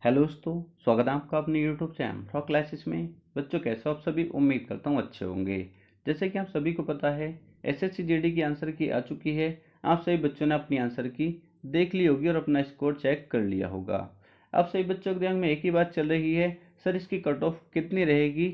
Hello दोस्तों, स्वागत है आपका अपने यूट्यूब चैनल फॉर क्लासेस में। बच्चों कैसे हो आप सभी? उम्मीद करता हूँ अच्छे होंगे। जैसे कि आप सभी को पता है, एसएससी जीडी की आंसर की आ चुकी है। आप सभी बच्चों ने अपनी आंसर की देख ली होगी और अपना स्कोर चेक कर लिया होगा। आप सभी बच्चों के दिमाग में एक ही बात चल रही है, सर इसकी कट ऑफ कितनी रहेगी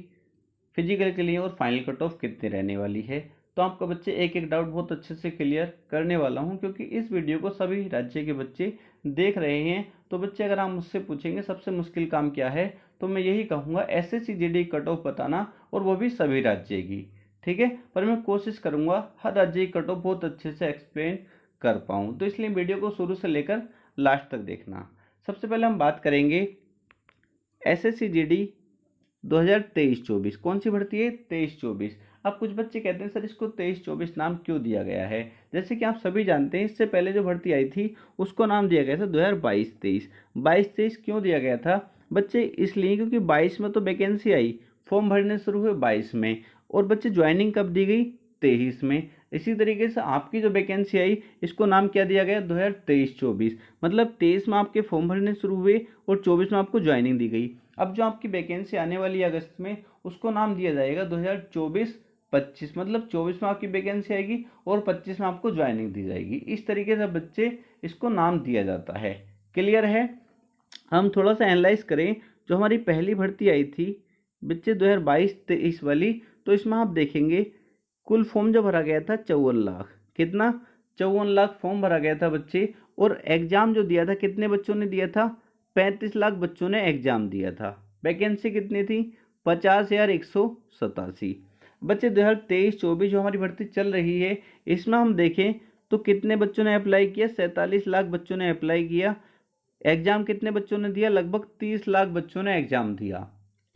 फिजिकल के लिए और फाइनल कट ऑफ कितनी रहने वाली है। तो आपका बच्चे एक एक डाउट बहुत अच्छे से क्लियर करने वाला हूं, क्योंकि इस वीडियो को सभी राज्य के बच्चे देख रहे हैं। तो बच्चे अगर आप मुझसे पूछेंगे सबसे मुश्किल काम क्या है, तो मैं यही कहूँगा एसएससी जीडी कट ऑफ बताना, और वो भी सभी राज्य की। ठीक है, पर मैं कोशिश करूँगा हर राज्य की कट ऑफ बहुत अच्छे से एक्सप्लेन कर पाऊँ, तो इसलिए वीडियो को शुरू से लेकर लास्ट तक देखना। सबसे पहले हम बात करेंगे एसएससी जीडी 2023-24 कौन सी भर्ती है? 23-24। अब कुछ बच्चे कहते हैं सर इसको 23-24 नाम क्यों दिया गया है? जैसे कि आप सभी जानते हैं, इससे पहले जो भर्ती आई थी उसको नाम दिया गया था 2022-23। 22-23 क्यों दिया गया था बच्चे? इसलिए क्योंकि 22 में तो वैकेंसी आई, फॉर्म भरने शुरू हुए 22 में, और बच्चे ज्वाइनिंग कब दी गई? 23 में। इसी तरीके से आपकी जो वैकेंसी आई इसको नाम क्या दिया गया? 2023-24। मतलब 23 में आपके फॉर्म भरने शुरू हुए और 24 में आपको ज्वाइनिंग दी गई। अब जो आपकी वैकेंसी आने वाली है अगस्त में, उसको नाम दिया जाएगा 2024-25। मतलब 24 में आपकी वैकेंसी आएगी और 25 में आपको ज्वाइनिंग दी जाएगी। इस तरीके से बच्चे इसको नाम दिया जाता है। क्लियर है? हम थोड़ा सा एनालाइज करें, जो हमारी पहली भर्ती आई थी बच्चे 2022-23 वाली, तो इसमें आप देखेंगे कुल फॉर्म जो भरा गया था 54 लाख। कितना? 54 लाख फॉर्म भरा गया था बच्चे। और एग्जाम जो दिया था कितने बच्चों ने दिया था? 35 लाख बच्चों ने एग्जाम दिया था। वैकेंसी कितनी थी? 50,187। बच्चे 2023-24 जो हमारी भर्ती चल रही है, इसमें हम देखें तो कितने बच्चों ने अप्लाई किया? 47 लाख बच्चों ने अप्लाई किया। एग्जाम कितने बच्चों ने दिया? लगभग 30 लाख बच्चों ने एग्जाम दिया।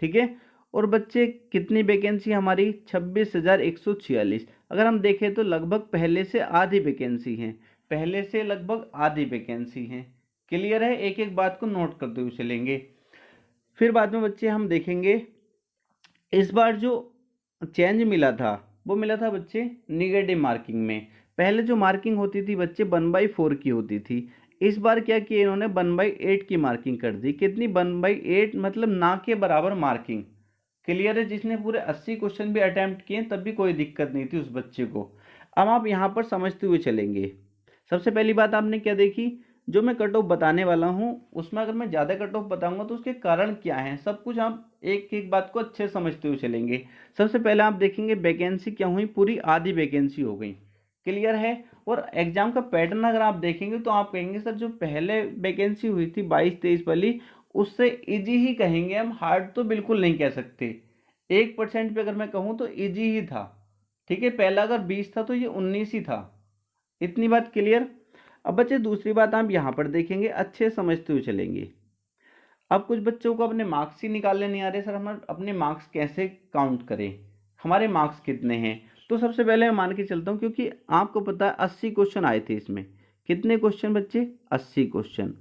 ठीक है, और बच्चे कितनी वैकेंसी हमारी? 26,146। अगर हम देखें तो लगभग पहले से आधी वैकेंसी है, पहले से लगभग आधी वैकेंसी है। क्लियर है? एक एक बात को नोट करते हुए चलेंगे। फिर बाद में बच्चे हम देखेंगे इस बार जो चेंज मिला था वो मिला था बच्चे निगेटिव मार्किंग में। पहले जो मार्किंग होती थी बच्चे 1/4 की होती थी। इस बार क्या किया इन्होंने? 1/8 की मार्किंग कर दी। कितनी? 1/8, मतलब ना के बराबर मार्किंग। क्लियर है? जिसने पूरे 80 क्वेश्चन भी अटेम्प्ट किए तब भी कोई दिक्कत नहीं थी उस बच्चे को। अब आप यहाँ पर समझते हुए चलेंगे। सबसे पहली बात आपने क्या देखी? जो मैं कट ऑफ बताने वाला हूँ उसमें अगर मैं ज़्यादा कट ऑफ बताऊंगा तो उसके कारण क्या हैं, सब कुछ आप एक एक बात को अच्छे समझते हुए चलेंगे। सबसे पहले आप देखेंगे वैकेंसी क्या हुई? पूरी आधी वैकेंसी हो गई। क्लियर है? और एग्जाम का पैटर्न अगर आप देखेंगे तो आप कहेंगे सर जो पहले वैकेंसी हुई थी 22-23 वाली, उससे इजी ही कहेंगे हम, हार्ड तो बिल्कुल नहीं कह सकते। 1% पे अगर मैं कहूँ तो इजी ही था। ठीक है, पहला अगर 20 था तो ये 19 ही था। इतनी बात क्लियर? अब बच्चे दूसरी बात आप यहाँ पर देखेंगे, अच्छे समझते हुए चलेंगे। अब कुछ बच्चों को अपने मार्क्स ही निकालने नहीं आ रहे, सर हम अपने मार्क्स कैसे काउंट करें, हमारे मार्क्स कितने हैं? तो सबसे पहले मैं मान के चलता हूँ, क्योंकि आपको पता है 80 क्वेश्चन आए थे इसमें। कितने क्वेश्चन बच्चे? 80 क्वेश्चन।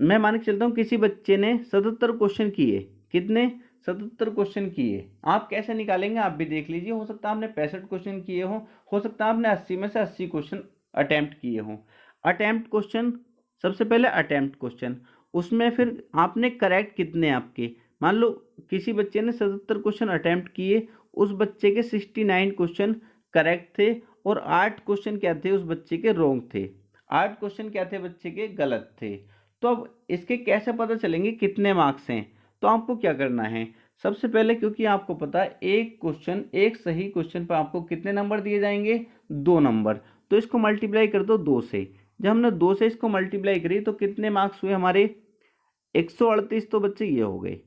मैं मान के चलता हूँ किसी बच्चे ने 77 क्वेश्चन किए। कितने? 77 क्वेश्चन किए। आप कैसे निकालेंगे आप भी देख लीजिए। हो सकता है आपने 65 क्वेश्चन किए हो सकता है आपने 80 में से 80 क्वेश्चन अटेम्प्ट किए हों। अटेम्प्ट क्वेश्चन, सबसे पहले अटेम्प्ट क्वेश्चन, उसमें फिर आपने करेक्ट कितने आपके? मान लो किसी बच्चे ने 77 क्वेश्चन अटेम्प्ट किए, उस बच्चे के 69 क्वेश्चन करेक्ट थे और 8 क्वेश्चन क्या थे उस बच्चे के रॉन्ग थे। 8 क्वेश्चन क्या थे बच्चे के? गलत थे। तो अब इसके कैसे पता चलेंगे कितने मार्क्स हैं? तो आपको क्या करना है? सबसे पहले, क्योंकि आपको पता है एक क्वेश्चन, एक सही क्वेश्चन पर आपको कितने नंबर दिए जाएंगे? 2 नंबर। तो इसको मल्टीप्लाई कर दो 2 से। जब हमने 2 से इसको मल्टीप्लाई करी तो कितने मार्क्स हुए हमारे? 138। तो बच्चे ये हो गए।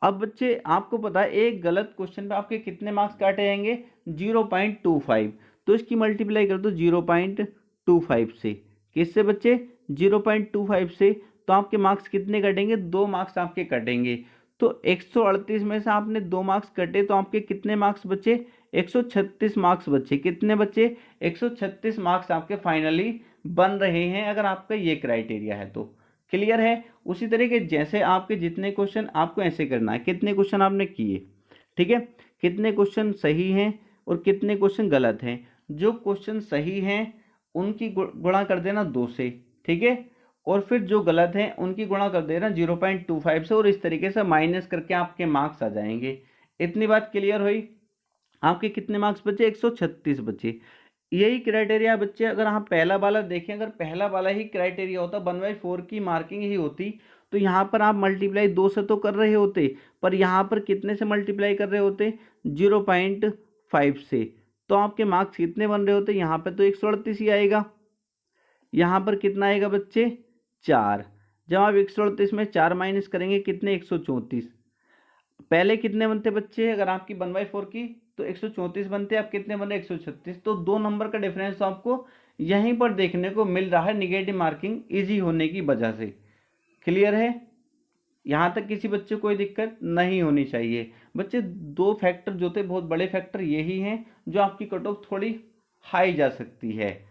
अब बच्चे आपको पता है एक गलत क्वेश्चन पे आपके कितने मार्क्स काटे जाएंगे? 0.25। तो इसकी मल्टीप्लाई कर दो 0.25 से। किससे बच्चे? 0.25 से। तो आपके मार्क्स कितने कटेंगे? 2 मार्क्स आपके कटेंगे। तो 138 में से आपने 2 मार्क्स कटे तो आपके कितने मार्क्स बचे? 136 मार्क्स बचे। कितने बचे? 136 मार्क्स आपके फाइनली बन रहे हैं, अगर आपका ये क्राइटेरिया है तो। क्लियर है? उसी तरीके जैसे आपके जितने क्वेश्चन, आपको ऐसे करना है कितने क्वेश्चन आपने किए, ठीक है, कितने क्वेश्चन सही हैं और कितने क्वेश्चन गलत हैं। जो क्वेश्चन सही हैं उनकी गुणा कर देना 2 से, ठीक है, और फिर जो गलत हैं उनकी गुणा कर देना 0.25 से और इस तरीके से माइनस करके आपके मार्क्स आ जाएंगे। इतनी बात क्लियर हुई। आपके कितने मार्क्स बचे? 136 बचे। यही क्राइटेरिया बच्चे, अगर आप पहला वाला देखें, अगर पहला वाला ही क्राइटेरिया होता 1/4 की मार्किंग ही होती तो यहाँ पर आप मल्टीप्लाई 2 से तो कर रहे होते, पर यहाँ पर कितने से मल्टीप्लाई कर रहे होते? 0.5 से। तो आपके मार्क्स कितने बन रहे होते? यहाँ पे तो 138 ही आएगा। यहाँ पर कितना आएगा बच्चे? 4। जब आप 138 में 4 माइनस करेंगे कितने? 134। पहले कितने बनते बच्चे? अगर आपकी 1/4 की तो 134 बनते, आप कितने बन रहे? 136। तो 2 नंबर का डिफरेंस आपको यहीं पर देखने को मिल रहा है, निगेटिव मार्किंग इजी होने की वजह से। क्लियर है? यहाँ तक किसी बच्चे को कोई दिक्कत नहीं होनी चाहिए। बच्चे 2 फैक्टर जो थे, बहुत बड़े फैक्टर यही हैं जो आपकी कट ऑफ थोड़ी हाई जा सकती है।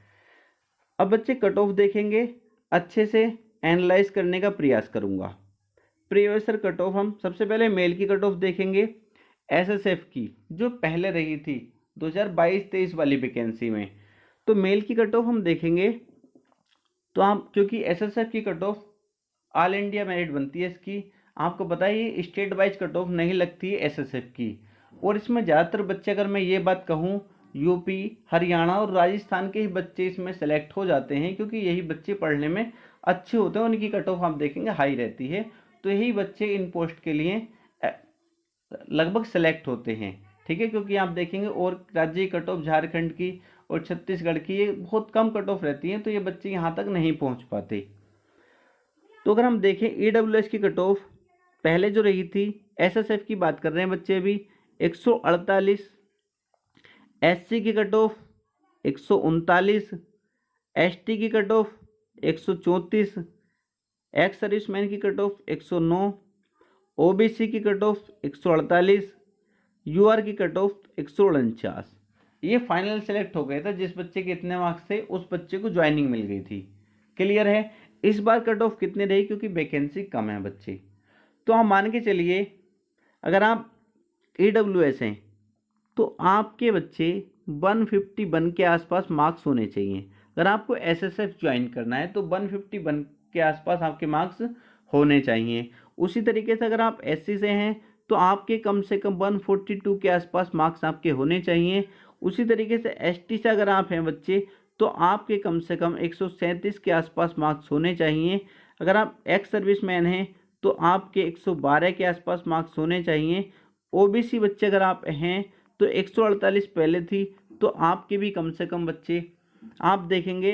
अब बच्चे कट ऑफ देखेंगे, अच्छे से एनालाइज करने का प्रयास करूंगा। प्रीवियस ईयर कट ऑफ, हम सबसे पहले मेल की कट ऑफ देखेंगे एसएसएफ की, जो पहले रही थी 2022-23 वाली वैकेंसी में। तो मेल की कट ऑफ हम देखेंगे तो हम, क्योंकि एसएसएफ की cut off all India merit बनती है इसकी, आपको पता है ये स्टेट वाइज कट ऑफ नहीं लगती है एसएसएफ की। और इसमें ज़्यादातर बच्चे, अगर मैं ये बात कहूँ, यूपी, हरियाणा और राजस्थान के ही बच्चे इसमें सेलेक्ट हो जाते हैं, क्योंकि यही बच्चे पढ़ने में अच्छे होते हैं, उनकी कट ऑफ आप देखेंगे हाई रहती है। तो यही बच्चे इन पोस्ट के लिए लगभग सेलेक्ट होते हैं। ठीक है, क्योंकि आप देखेंगे और राज्य की कट ऑफ झारखंड की और छत्तीसगढ़ की ये बहुत कम कट ऑफ रहती है, तो ये बच्चे यहाँ तक नहीं पहुँच पाते। तो अगर हम देखें ईडब्ल्यूएस की कट ऑफ पहले जो रही थी, एसएसएफ की बात कर रहे हैं बच्चे अभी, 148। एससी की कट ऑफ 139। एसटी की कट ऑफ 134। एक्स सर्विसमैन की कट ऑफ 109। ओबीसी की कट ऑफ 148। यूआर की कट ऑफ 149। ये फाइनल सेलेक्ट हो गया था, जिस बच्चे के इतने मार्क्स थे उस बच्चे को ज्वाइनिंग मिल गई थी। क्लियर है? इस बार कट ऑफ कितनी रही, क्योंकि वैकेंसी कम है बच्चे। तो हम मान के चलिए अगर आप ईडब्ल्यूएस हैं तो आपके बच्चे 151 के आसपास मार्क्स होने चाहिए। अगर आपको एसएसएफ ज्वाइन करना है तो 151 के आसपास आपके मार्क्स होने चाहिए। उसी तरीके से अगर आप एससी से हैं तो आपके कम से कम 142 के आसपास मार्क्स आपके होने चाहिए। उसी तरीके से एसटी से अगर आप हैं बच्चे तो आपके कम से कम 137 के आसपास मार्क्स होने चाहिए। अगर आप एक्स सर्विसमैन हैं तो आपके 112 के आसपास मार्क्स होने चाहिए। ओबीसी बच्चे अगर आप हैं तो 148 पहले थी, तो आपके भी कम से कम बच्चे आप देखेंगे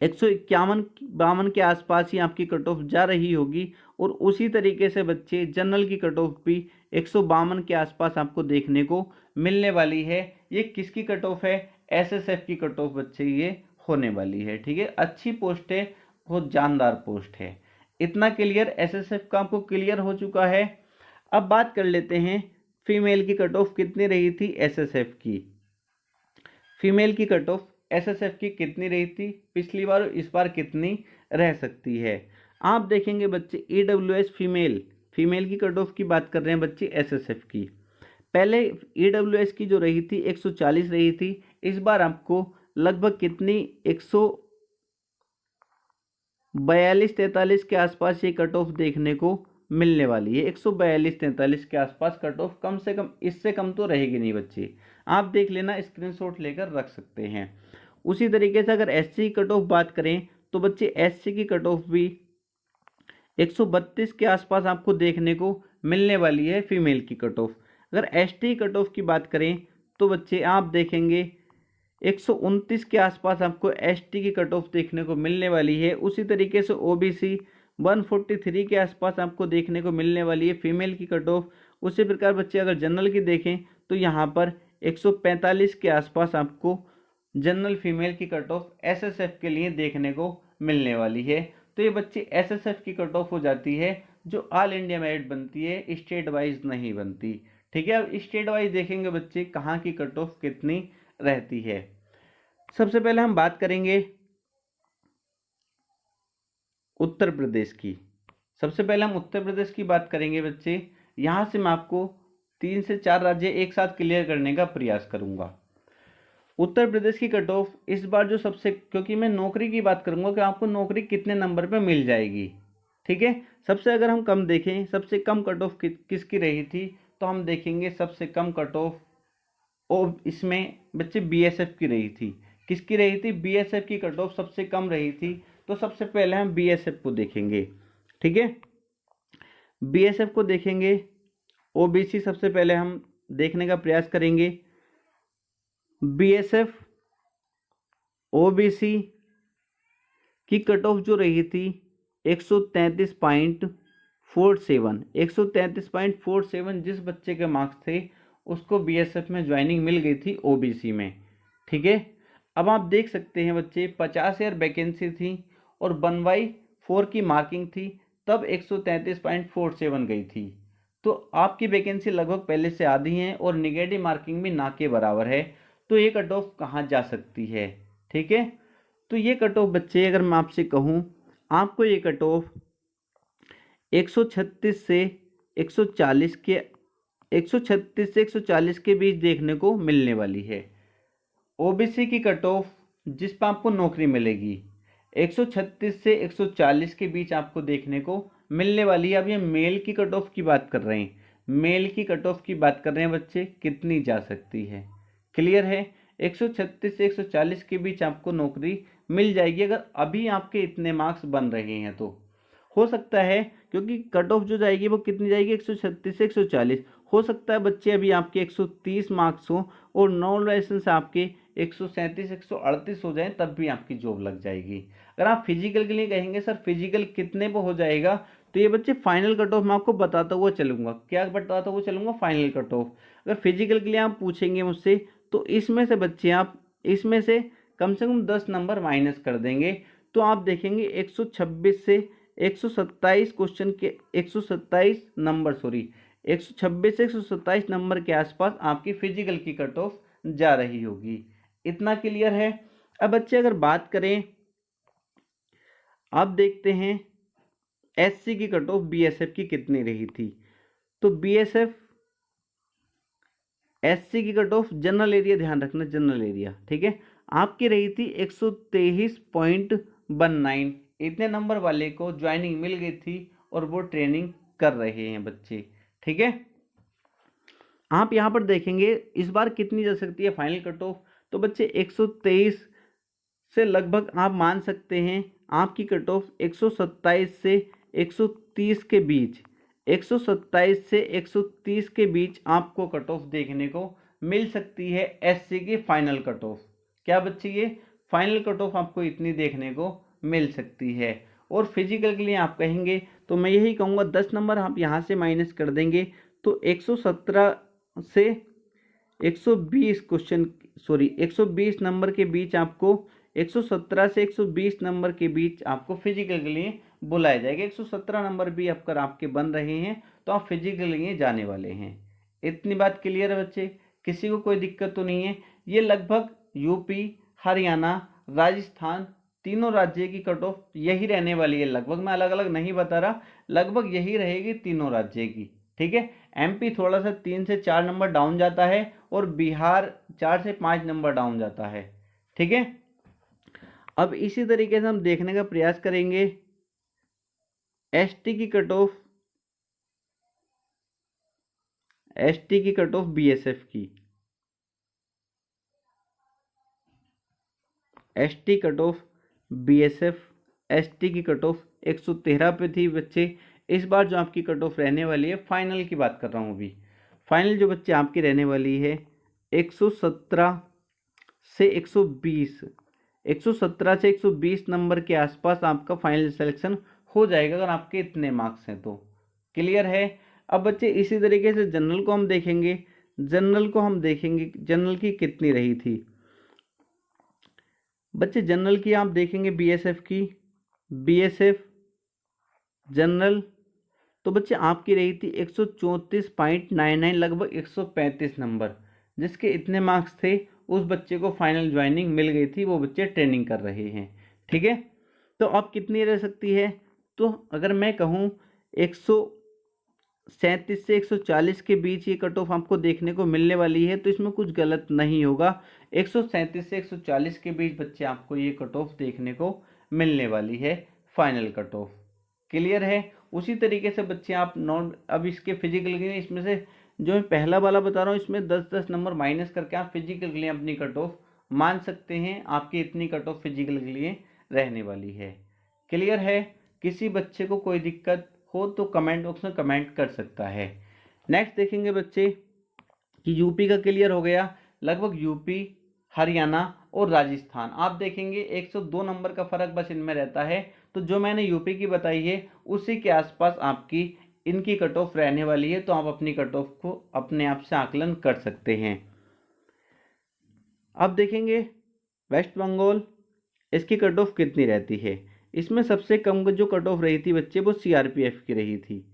151-52 के आसपास ही आपकी कट ऑफ जा रही होगी। और उसी तरीके से बच्चे जनरल की कट ऑफ भी 152 के आसपास आपको देखने को मिलने वाली है। ये किसकी कट ऑफ है? एसएसएफ की कट ऑफ बच्चे ये होने वाली है। ठीक है, अच्छी पोस्ट है, बहुत जानदार पोस्ट है। इतना क्लियर एसएसएफ का आपको क्लियर हो चुका है। अब बात कर लेते हैं फीमेल की कट ऑफ कितनी रही थी एसएसएफ की। फीमेल की कट ऑफ एसएसएफ की कितनी रही थी पिछली बार और इस बार कितनी रह सकती है? आप देखेंगे बच्चे ईडब्ल्यूएस फीमेल की कट ऑफ की बात कर रहे हैं बच्चे एसएसएफ की। पहले ईडब्ल्यूएस की जो रही थी 140 रही थी, इस बार आपको लगभग कितनी 142-43 के आसपास ये कट ऑफ देखने को मिलने वाली है। 142-43 के आसपास कट ऑफ, कम से कम इससे कम तो रहेगी नहीं बच्चे। आप देख लेना, स्क्रीनशॉट लेकर रख सकते हैं। उसी तरीके से अगर एससी की कट ऑफ बात करें तो बच्चे एससी की कट ऑफ भी 132 के आसपास आपको देखने को मिलने वाली है फीमेल की कट ऑफ। अगर एसटी कट ऑफ की बात करें तो बच्चे आप देखेंगे 129 के आसपास आपको एसटी की कट ऑफ देखने को मिलने वाली है। उसी तरीके से ओबीसी 143 के आसपास आपको देखने को मिलने वाली है फीमेल की कट ऑफ। उसी प्रकार बच्चे अगर जनरल की देखें तो यहाँ पर 145 के आसपास आपको जनरल फीमेल की कट ऑफ एसएसएफ के लिए देखने को मिलने वाली है। तो ये बच्चे एसएसएफ की कट ऑफ हो जाती है, जो ऑल इंडिया मेरिट बनती है, स्टेट वाइज नहीं बनती। ठीक है, अब स्टेट वाइज देखेंगे बच्चे कहाँ की कट ऑफ कितनी रहती है। सबसे पहले हम बात करेंगे उत्तर प्रदेश की। सबसे पहले हम उत्तर प्रदेश की बात करेंगे बच्चे। यहाँ से मैं आपको 3 से 4 राज्य एक साथ क्लियर करने का प्रयास करूंगा। उत्तर प्रदेश की कट ऑफ इस बार जो सबसे, क्योंकि मैं नौकरी की बात करूंगा कि आपको नौकरी कितने नंबर पे मिल जाएगी, ठीक है। सबसे अगर हम कम देखें, सबसे कम कट ऑफ किसकी रही थी, तो हम देखेंगे सबसे कम कट ऑफ इसमें बच्चे बीएसएफ की रही थी। किसकी रही थी, बीएसएफ की कट ऑफ सबसे कम रही थी। तो सबसे पहले हम बीएसएफ को देखेंगे, ठीक है। बीएसएफ को देखेंगे, ओबीसी सबसे पहले हम देखने का प्रयास करेंगे। बीएसएफ ओबीसी की कट ऑफ जो रही थी 133.47, 133.47 जिस बच्चे के मार्क्स थे उसको बीएसएफ में ज्वाइनिंग मिल गई थी ओबीसी में, ठीक है। अब आप देख सकते हैं बच्चे 50,000 वैकेंसी थी और 1/4 की मार्किंग थी, तब 133.47 गई थी। तो आपकी वैकेंसी लगभग पहले से आधी है और निगेटिव मार्किंग भी ना के बराबर है। तो ये कट ऑफ कहाँ जा सकती है, ठीक है। तो ये कट ऑफ बच्चे अगर मैं आपसे कहूँ, आपको ये कट ऑफ 136 से 140 के 136 से 140 के बीच देखने को मिलने वाली है। ओबीसी की कट ऑफ जिस पर आपको नौकरी मिलेगी 136 से 140 के बीच आपको देखने को मिलने वाली है। अब ये मेल की कट ऑफ की बात कर रहे हैं, मेल की कट ऑफ की बात कर रहे हैं बच्चे, कितनी जा सकती है, क्लियर है। 136 से 140 के बीच आपको नौकरी मिल जाएगी अगर अभी आपके इतने मार्क्स बन रहे हैं तो। हो सकता है, क्योंकि कट ऑफ जो जाएगी वो कितनी जाएगी 136 से 140, हो सकता है बच्चे अभी आपके 130 मार्क्स हो और नॉन लाइसेंस आपके 137 138 हो जाए, तब भी आपकी जॉब लग जाएगी। अगर आप फिजिकल के लिए कहेंगे सर फिजिकल कितने पे हो जाएगा, तो ये बच्चे फाइनल कट ऑफ मैं आपको बताता हुआ चलूंगा। क्या बताता हुआ चलूंगा, फाइनल कट ऑफ। अगर फिजिकल के लिए आप पूछेंगे मुझसे तो इसमें से बच्चे आप इसमें से कम 10 नंबर माइनस कर देंगे, तो आप देखेंगे 126 से 127 क्वेश्चन के 127 नंबर, सॉरी 126 से 127 नंबर के आसपास आपकी फिजिकल की कट ऑफ जा रही होगी। इतना क्लियर है। अब बच्चे अगर बात करें, आप देखते हैं एससी की कट ऑफ बीएसएफ की कितनी रही थी। तो बीएसएफ एससी की कट ऑफ जनरल एरिया, ध्यान रखना जनरल एरिया, ठीक है, आपकी रही थी 123.19। इतने नंबर वाले को ज्वाइनिंग मिल गई थी और वो ट्रेनिंग कर रहे हैं बच्चे, ठीक है। आप यहाँ पर देखेंगे इस बार कितनी जा सकती है फाइनल कट ऑफ, तो बच्चे 123 से लगभग आप मान सकते हैं आपकी कट ऑफ 127 से 130 के बीच, 127 से 130 के बीच आपको कट ऑफ देखने को मिल सकती है एससी की फाइनल कट ऑफ। क्या बच्चे, ये फाइनल कट ऑफ आपको इतनी देखने को मिल सकती है। और फिजिकल के लिए आप कहेंगे तो मैं यही कहूँगा 10 नंबर आप यहाँ से माइनस कर देंगे तो 117 से 120 क्वेश्चन, सॉरी 120 नंबर के बीच आपको 117 से 120 नंबर के बीच आपको फिजिकल के लिए बुलाया जाएगा। 117 नंबर भी अगर आपके बन रहे हैं तो आप फिजिकल के लिए जाने वाले हैं। इतनी बात क्लियर है बच्चे, किसी को कोई दिक्कत तो नहीं है। ये लगभग यूपी, हरियाणा, राजस्थान तीनों राज्य की कट ऑफ यही रहने वाली है लगभग, मैं अलग अलग नहीं बता रहा, लगभग यही रहेगी तीनों राज्य की, ठीक है। एमपी थोड़ा सा 3 से 4 नंबर डाउन जाता है और बिहार 4 से 5 नंबर डाउन जाता है, ठीक है। अब इसी तरीके से हम देखने का प्रयास करेंगे एसटी की कट ऑफ, एसटी की कट ऑफ बीएसएफ की, ST cut off BSF, ST की कट ऑफ 113 पे थी बच्चे। इस बार जो आपकी कट ऑफ रहने वाली है, फाइनल की बात कर रहा हूँ अभी, फाइनल जो बच्चे आपकी रहने वाली है 117 से 120, 117 से 120 नंबर के आसपास आपका फाइनल सिलेक्शन हो जाएगा अगर आपके इतने मार्क्स हैं तो। क्लियर है। अब बच्चे इसी तरीके से जनरल को हम देखेंगे, जनरल को हम देखेंगे जनरल की कितनी रही थी बच्चे। जनरल की आप देखेंगे बीएसएफ की, बीएसएफ जनरल तो बच्चे आपकी रही थी 134.99, लगभग 135 नंबर, जिसके इतने मार्क्स थे उस बच्चे को फाइनल ज्वाइनिंग मिल गई थी, वो बच्चे ट्रेनिंग कर रहे हैं, ठीक है। तो अब कितनी रह सकती है, तो अगर मैं कहूँ 137 से 140 के बीच ये कट ऑफ आपको देखने को मिलने वाली है, तो इसमें कुछ गलत नहीं होगा। 137 से 140 के बीच बच्चे आपको ये कट ऑफ देखने को मिलने वाली है, फाइनल कट ऑफ। क्लियर है। उसी तरीके से बच्चे आप नॉन, अब इसके फिजिकल के लिए इसमें से जो मैं पहला वाला बता रहा हूँ इसमें 10-10 नंबर माइनस करके आप फिजिकल के लिए अपनी कट ऑफ मान सकते हैं। आपकी इतनी कट ऑफ फिजिकल के लिए रहने वाली है। क्लियर है। किसी बच्चे को कोई दिक्कत हो तो कमेंट बॉक्स में कमेंट कर सकता है। नेक्स्ट देखेंगे बच्चे कि यूपी का क्लियर हो गया। लगभग यूपी, हरियाणा और राजस्थान आप देखेंगे 102 नंबर का फर्क बस इनमें रहता है। तो जो मैंने यूपी की बताई है उसी के आसपास आपकी इनकी कट ऑफ रहने वाली है, तो आप अपनी कट ऑफ को अपने आप से आकलन कर सकते हैं। अब देखेंगे वेस्ट बंगाल, इसकी कट ऑफ कितनी रहती है। इसमें सबसे कम जो कट ऑफ रही थी बच्चे वो सीआरपीएफ की रही थी।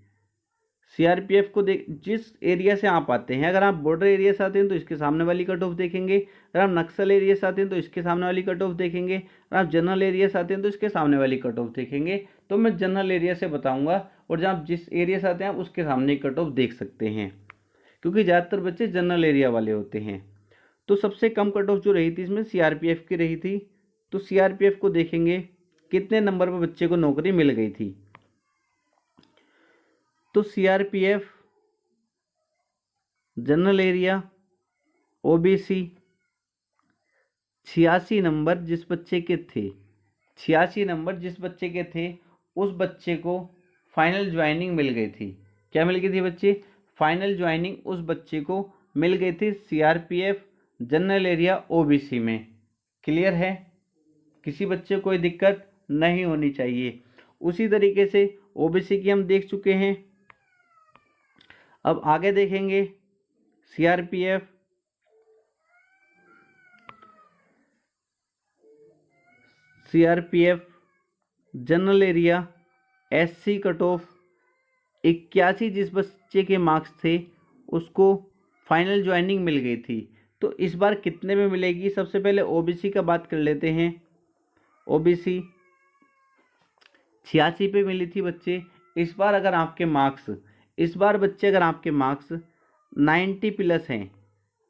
सीआरपीएफ को देख, जिस एरिया से आप आते हैं, अगर आप बॉर्डर एरिया से आते हैं तो इसके सामने वाली कट ऑफ देखेंगे, अगर आप नक्सल एरिया से आते हैं तो इसके सामने वाली कट ऑफ देखेंगे, अगर आप जनरल एरिया से आते हैं तो इसके सामने वाली कट ऑफ देखेंगे। तो मैं जनरल एरिया से बताऊंगा, और जब आप जिस एरिया से आते हैं आप उसके सामने कट ऑफ देख सकते हैं, क्योंकि ज़्यादातर बच्चे जनरल एरिया वाले होते हैं। तो सबसे कम कट ऑफ जो रही थी इसमें सीआरपीएफ की रही थी। तो सीआरपीएफ को देखेंगे कितने नंबर पर बच्चे को नौकरी मिल गई थी। तो CRPF general area OBC 86 number जिस बच्चे के थे, 86 नंबर जिस बच्चे के थे उस बच्चे को फाइनल ज्वाइनिंग मिल गई थी। क्या मिल गई थी बच्चे? फाइनल ज्वाइनिंग उस बच्चे को मिल गई थी सीआरपीएफ जनरल एरिया ओबीसी में। क्लियर है। किसी बच्चे को कोई दिक्कत नहीं होनी चाहिए। उसी तरीके से ओबीसी की हम देख चुके हैं। अब आगे देखेंगे CRPF general area SC cut off 81 जिस बच्चे के मार्क्स थे उसको फाइनल ज्वाइनिंग मिल गई थी। तो इस बार कितने में मिलेगी? सबसे पहले ओबीसी का बात कर लेते हैं। ओबीसी 86 पे मिली थी बच्चे। इस बार अगर आपके मार्क्स, इस बार बच्चे अगर आपके मार्क्स 90 प्लस हैं,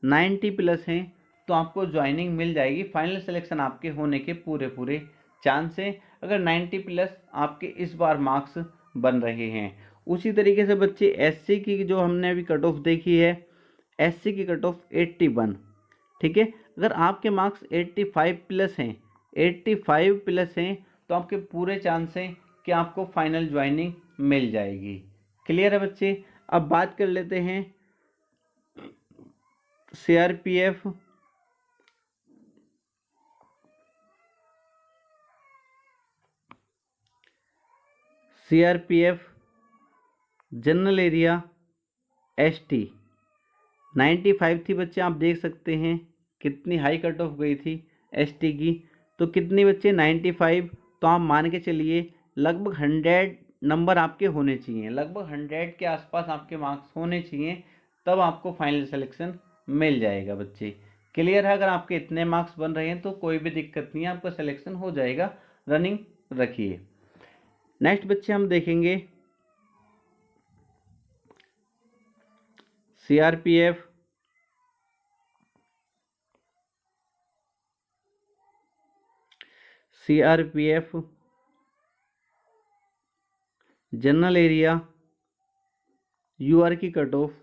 90 प्लस हैं तो आपको ज्वाइनिंग मिल जाएगी। फाइनल सिलेक्शन आपके होने के पूरे चांस हैं, अगर 90 प्लस आपके इस बार मार्क्स बन रहे हैं। उसी तरीके से बच्चे एससी की जो हमने अभी कट ऑफ देखी है, एससी की कट ऑफ 81, ठीक है। अगर आपके मार्क्स 85 प्लस हैं, 85 प्लस हैं तो आपके पूरे चांस हैं कि आपको फाइनल ज्वाइनिंग मिल जाएगी। क्लियर है बच्चे। अब बात कर लेते हैं सीआरपीएफ जनरल एरिया एसटी 95 थी बच्चे। आप देख सकते हैं कितनी हाई कट ऑफ गई थी एसटी की। तो कितने बच्चे? 95। तो आप मान के चलिए लगभग 100 नंबर आपके होने चाहिए, लगभग 100 के आसपास आपके मार्क्स होने चाहिए, तब आपको फाइनल सिलेक्शन मिल जाएगा बच्चे। क्लियर है। अगर आपके इतने मार्क्स बन रहे हैं तो कोई भी दिक्कत नहीं है, आपका सिलेक्शन हो जाएगा। रनिंग रखिए। नेक्स्ट बच्चे हम देखेंगे सीआरपीएफ जनरल एरिया यूआर की कट ऑफ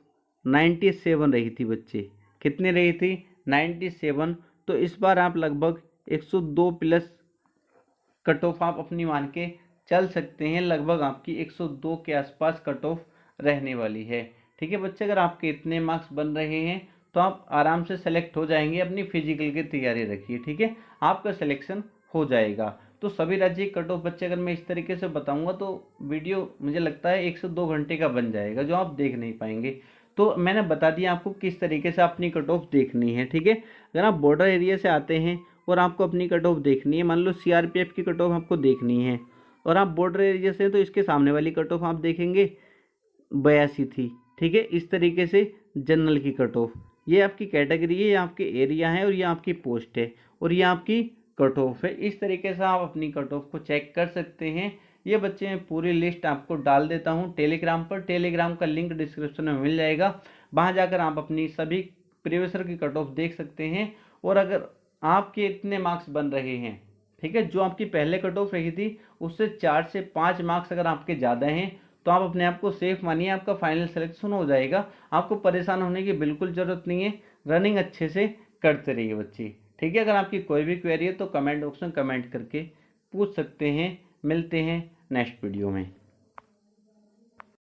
97 रही थी बच्चे। कितनी रही थी? 97। तो इस बार आप लगभग 102 प्लस कट ऑफ आप अपनी मान के चल सकते हैं। लगभग आपकी 102 के आसपास कट ऑफ रहने वाली है। ठीक है बच्चे। अगर आपके इतने मार्क्स बन रहे हैं तो आप आराम से सेलेक्ट हो जाएंगे। अपनी फिजिकल की तैयारी रखिए, ठीक है, आपका सिलेक्शन हो जाएगा। तो सभी राज्य कट ऑफ बच्चे अगर मैं इस तरीके से बताऊंगा तो वीडियो मुझे लगता है 1 से 2 घंटे का बन जाएगा, जो आप देख नहीं पाएंगे। तो मैंने बता दिया आपको किस तरीके से अपनी कट ऑफ देखनी है, ठीक है। अगर आप बॉर्डर एरिया से आते हैं और आपको अपनी कट ऑफ देखनी है, मान लो सीआरपीएफ की कट ऑफ आपको देखनी है और आप बॉर्डर एरिया से, तो इसके सामने वाली कट ऑफ आप देखेंगे 82 थी, ठीक है। इस तरीके से जनरल की कट ऑफ, ये आपकी कैटेगरी है, ये आपके एरिया है और ये आपकी पोस्ट है और ये आपकी कट ऑफ है। इस तरीके से आप अपनी कट ऑफ को चेक कर सकते हैं। ये बच्चे मैं पूरी लिस्ट आपको डाल देता हूँ टेलीग्राम पर। टेलीग्राम का लिंक डिस्क्रिप्शन में मिल जाएगा, वहाँ जाकर आप अपनी सभी प्रीवियस ईयर की कट ऑफ देख सकते हैं। और अगर आपके इतने मार्क्स बन रहे हैं, ठीक है, जो आपकी पहले कट ऑफ रही थी उससे 4 से 5 मार्क्स अगर आपके ज़्यादा हैं, तो आप अपने आप को सेफ मानिए, आपका फाइनल सिलेक्शन हो जाएगा। आपको परेशान होने की बिल्कुल ज़रूरत नहीं है, रनिंग अच्छे से करते रहिए बच्चे, ठीक है। अगर आपकी कोई भी क्वेरी है तो कमेंट बॉक्स में कमेंट करके पूछ सकते हैं। मिलते हैं नेक्स्ट वीडियो में।